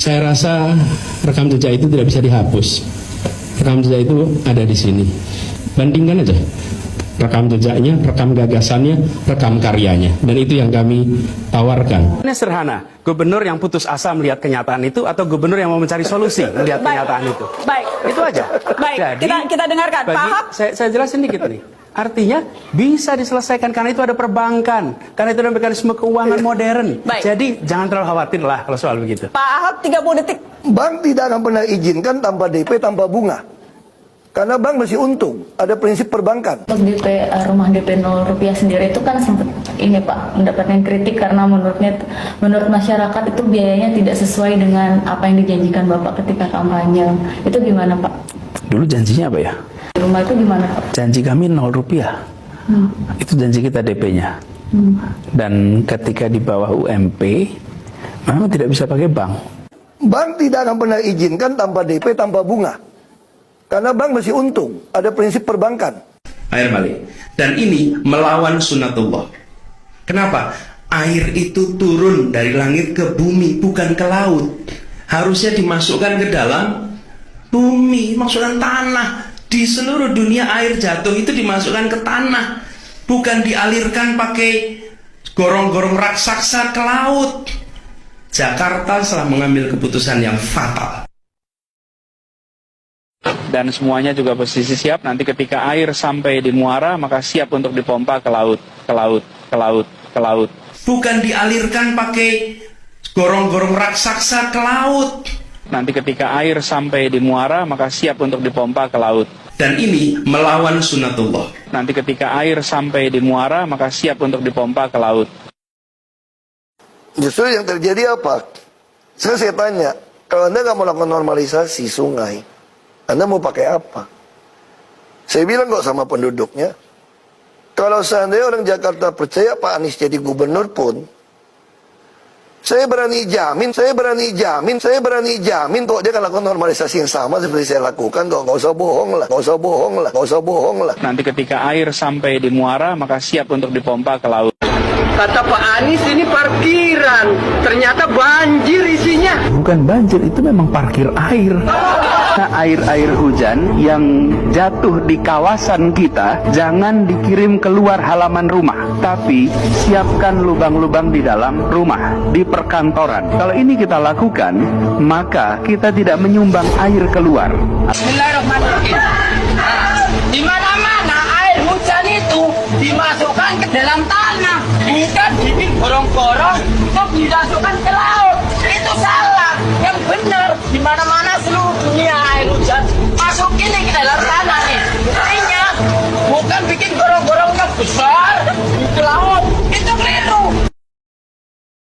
Saya rasa rekam jejak itu tidak bisa dihapus. Rekam jejak itu ada di sini. Bandingkan aja rekam jejaknya, rekam gagasannya, rekam karyanya. Dan itu yang kami tawarkan. Ini sederhana, gubernur yang putus asa melihat kenyataan itu atau gubernur yang mau mencari solusi melihat kenyataan itu. Baik. Itu aja. Baik, Jadi, kita dengarkan. Pak Ahok. Saya jelasin dikit nih. Artinya bisa diselesaikan karena itu ada perbankan, karena itu ada mekanisme keuangan modern. Baik. Jadi jangan terlalu khawatir lah kalau soal begitu. Pak Ahok 30 detik. Bank tidak akan pernah izinkan tanpa DP, tanpa bunga. Karena bank masih untung, ada prinsip perbankan. Untuk DP rumah DP 0 rupiah sendiri itu kan sempat ini Pak mendapatkan kritik karena menurut masyarakat itu biayanya tidak sesuai dengan apa yang dijanjikan Bapak ketika kampanye. Itu gimana Pak? Dulu janjinya apa ya? Rumah itu gimana Pak? Janji kami 0 rupiah. Itu janji kita DP-nya. Dan ketika di bawah UMP, memang tidak bisa pakai bank. Bank tidak akan pernah izinkan tanpa DP, tanpa bunga. Karena bank masih untung, ada prinsip perbankan. Air balik. Dan ini melawan sunnatullah. Kenapa? Air itu turun dari langit ke bumi, bukan ke laut. Harusnya dimasukkan ke dalam bumi, masukkan tanah. Di seluruh dunia air jatuh itu dimasukkan ke tanah, bukan dialirkan pakai gorong-gorong raksasa ke laut. Jakarta telah mengambil keputusan yang fatal. Dan semuanya juga posisi siap, nanti ketika air sampai di muara, maka siap untuk dipompa ke laut, ke laut, ke laut, ke laut. Bukan dialirkan pakai gorong-gorong raksasa ke laut. Nanti ketika air sampai di muara, maka siap untuk dipompa ke laut. Dan ini melawan sunnatullah. Nanti ketika air sampai di muara, maka siap untuk dipompa ke laut. Justru yang terjadi apa? Saya tanya, kalau Anda nggak melakukan normalisasi sungai, Anda mau pakai apa? Saya bilang kok sama penduduknya, kalau seandainya orang Jakarta percaya Pak Anies jadi gubernur pun, saya berani jamin kok dia akan lakukan normalisasi yang sama seperti saya lakukan kok. Nggak usah bohong lah. Nanti ketika air sampai di muara, maka siap untuk dipompa ke laut. Kata Pak Anies ini parkiran, ternyata banjir isinya. Bukan banjir, itu memang parkir air. Nah, air-air hujan yang jatuh di kawasan kita jangan dikirim keluar halaman rumah, tapi siapkan lubang-lubang di dalam rumah, di perkantoran. Kalau ini kita lakukan, maka kita tidak menyumbang air keluar. Bismillahirrahmanirrahim. Di mana-mana air hujan itu dimasukkan ke dalam tanah, bukan dibikin gorong-gorong untuk dimasukkan ke laut. Itu salah. Yang benar, di mana-mana seluruh dunia air hujan masukin ke dalam tanah nih. Artinya bukan bikin gorong-gorong yang besar di laut.